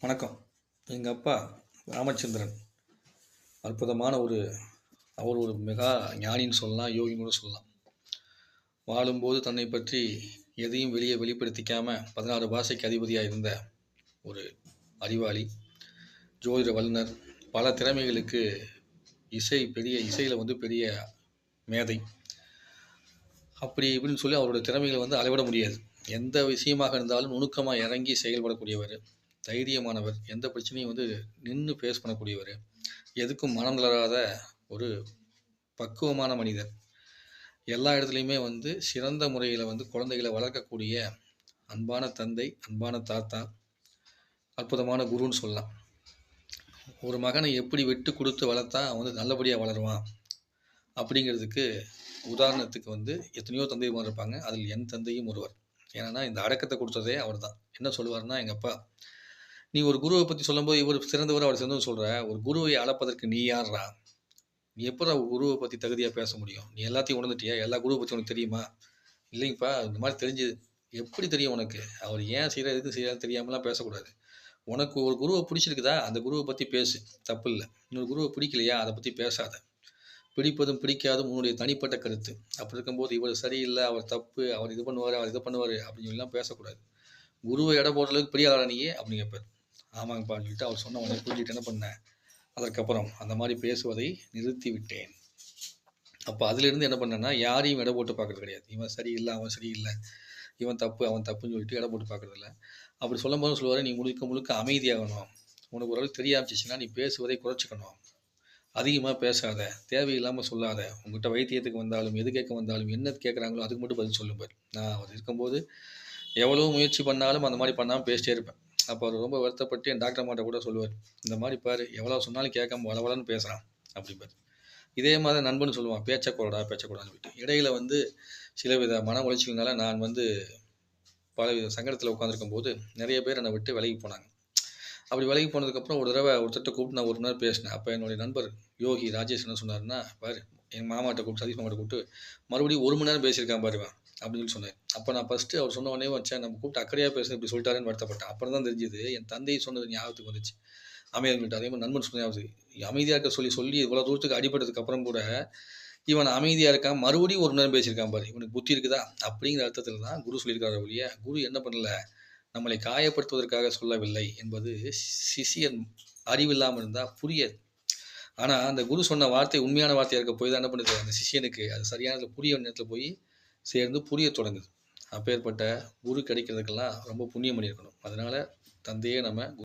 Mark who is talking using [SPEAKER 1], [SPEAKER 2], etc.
[SPEAKER 1] வணக்கம். எங்கள் அப்பா ராமச்சந்திரன் அற்புதமான அவர் ஒரு மெகா ஞானின்னு சொல்லலாம், யோகின்னு கூட சொல்லலாம். வாழும்போது தன்னை பற்றி எதையும் வெளிப்படுத்திக்காம 16 பாஷைக்கு அதிபதியாக இருந்த ஒரு அறிவாளி, ஜோதிட வல்லுனர், பல திறமைகளுக்கு இசையில் பெரிய மேதை. அப்படி இப்படின்னு சொல்லி அவருடைய திறமைகளை அளவிட முடியாது. எந்த விஷயமாக இருந்தாலும் நுணுக்கமாக இறங்கி செயல்படக்கூடியவர், தைரியமானவர், எந்த பிரச்சனையும் நின்று ஃபேஸ் பண்ணக்கூடியவர், எதுக்கும் மனம் தளராத ஒரு பக்குவமான மனிதர். எல்லா இடத்துலையுமே சிறந்த முறையில் குழந்தைகளை வளர்க்கக்கூடிய அன்பான தந்தை, அன்பான தாத்தா, அற்புதமான குருன்னு சொல்லலாம். ஒரு மகனை எப்படி விட்டு கொடுத்து வளர்த்தா அவன் நல்லபடியாக வளருவான் அப்படிங்கிறதுக்கு உதாரணத்துக்கு எத்தனையோ தந்தைமார் இருப்பாங்க. அதில் என் தந்தையும் ஒருவர். ஏன்னா இந்த அடக்கத்தை கொடுத்ததே அவர் தான். என்ன சொல்லுவார்னா, எங்கள் அப்பா, நீ ஒரு குருவை பற்றி சொல்லும்போது இவர் சிறந்தவர், அவர் சிறந்தவர் சொல்கிற, ஒரு குருவை அளப்பதற்கு நீ யார்ரா? நீ எப்போ குருவை பற்றி தகுதியாக பேச முடியும்? நீ எல்லாத்தையும் உணர்ந்துட்டியா? எல்லா குருவை பற்றி உனக்கு தெரியுமா? இல்லைங்கப்பா, இந்த மாதிரி தெரிஞ்சு எப்படி தெரியும் உனக்கு? அவர் ஏன் செய்கிற எதுக்கு செய்யறது தெரியாமலாம் பேசக்கூடாது. உனக்கு ஒரு குருவை பிடிச்சிருக்குதா, அந்த குருவை பற்றி பேசு, தப்பு இல்லை. இன்னொரு குருவை பிடிக்கலையா, அதை பற்றி பேசாத. பிடிப்பதும் பிடிக்காதும் உன்னுடைய தனிப்பட்ட கருத்து. அப்படி இருக்கும்போது இவர் சரியில்லை, அவர் தப்பு, அவர் இது பண்ணுவார், அவர் இதை பண்ணுவார் அப்படின்னு சொல்லலாம் பேசக்கூடாது. குருவை எடை போடுற அளவுக்கு பெரிய ஆளா நீயே அப்படின்னு கேட்பார். ஆமாங்கப்பான்னு சொல்லிட்டு அவர் சொன்ன உடனே புரிஞ்சுட்டு என்ன பண்ணேன், அதற்கப்புறம் அந்த மாதிரி பேசுவதை நிறுத்தி விட்டேன். அப்போ அதிலிருந்து என்ன பண்ணேன்னா, யாரையும் எடை போட்டு பார்க்கறது கிடையாது. இவன் சரியில்லை, அவன் சரியில்லை, இவன் தப்பு, அவன் தப்புன்னு சொல்லிட்டு எடை போட்டு பார்க்கறதில்ல. அப்படி சொல்லும் போது சொல்லுவார், நீ முழுக்க அமைதியாகணும். உனக்கு ஓரளவுக்கு தெரிய ஆரம்பிச்சிச்சுன்னா நீ பேசுவதை குறைச்சிக்கணும். அதிகமாக பேசாத, தேவையில்லாமல் சொல்லாத. உங்கள்கிட்ட வைத்தியத்துக்கு வந்தாலும், எது கேட்க வந்தாலும், என்ன கேட்குறாங்களோ அதுக்கு மட்டும் பதில் சொல்லும்பார். நான் அவர் இருக்கும்போது எவ்வளோ முயற்சி பண்ணாலும் அந்த மாதிரி பண்ணாமல் பேசிட்டே இருப்பேன். அப்போ அவர் ரொம்ப வருத்தப்பட்டு என் டாக்டர் மாட்ட கூட சொல்லுவார், இந்த மாதிரி பாரு, எவ்வளோ சொன்னாலும் கேட்காம வளவலன்னு பேசுகிறான் அப்படிம்பார். இதே மாதிரி நண்பன் சொல்லுவான், பேச்சக்கூடாடா பேச்சக்கூடாதுன்னு சொல்லிட்டு. இடையில் சில வித மன உளைச்சல்னால நான் பல வித சங்கடத்தில் உட்காந்துருக்கும் போது நிறைய பேர் என்னை விட்டு விலகி போனாங்க. அப்படி விலகி போனதுக்கப்புறம் ஒரு தடவை ஒருத்தட்ட கூப்பிட்டு நான் 1 மணி நேரம் பேசினேன். அப்போ என்னுடைய நண்பர் யோகி ராஜேஷ் என்ன சொன்னார்னா, பாரு, எங்கள் மாமாட்ட கூப்பிட்டு, சதீஷ் மாமாட்ட கூப்பிட்டு மறுபடியும் 1 மணி நேரம் பேசியிருக்கான் பாருவேன் அப்படின்னு சொல்லி சொன்னார். அப்போ நான் ஃபஸ்ட்டு அவர் சொன்ன உடனே வச்சேன், நம்ம கூப்பிட்டு அக்கறையாக பேசுறது இப்படி சொல்லிட்டாருன்னு வருத்தப்பட்டேன். அப்புறம் தான் தெரிஞ்சுது, என் தந்தை சொன்னது ஞாபகத்துக்கு வந்துச்சு. அமைதியாக இருந்துட்டு, அதே மாதிரி நண்பன் சொன்ன ஞாபகத்துக்கு, அமைதியாக இருக்க சொல்லி இவ்வளோ தூரத்துக்கு அடிபட்டதுக்கு அப்புறம் கூட இவன் அமைதியாக இருக்கான், மறுபடியும் 1 மணி நேரம் பேசியிருக்கான் பாரு, இவனுக்கு புத்தி இருக்குதா அப்படிங்கிற அர்த்தத்தில் தான் குரு சொல்லியிருக்காரு ஒழிய, குரு என்ன பண்ணல, நம்மளை காயப்படுத்துவதற்காக சொல்லவில்லை என்பது சிஷியன் அறிவில்லாமல் இருந்தால் புரியாது. ஆனால் அந்த குரு சொன்ன வார்த்தை உண்மையான வார்த்தையாக இருக்க போய் தான் என்ன பண்ணுது, அந்த சிஷியனுக்கு அது சரியான புரிய நேரத்தில் போய் சேர்ந்து புரிய தொடங்குது. அப்பேற்பட்ட குரு கிடைக்கிறதுக்கெல்லாம் ரொம்ப புண்ணியம் பண்ணியிருக்கணும். அதனால் தந்தையே நம்ம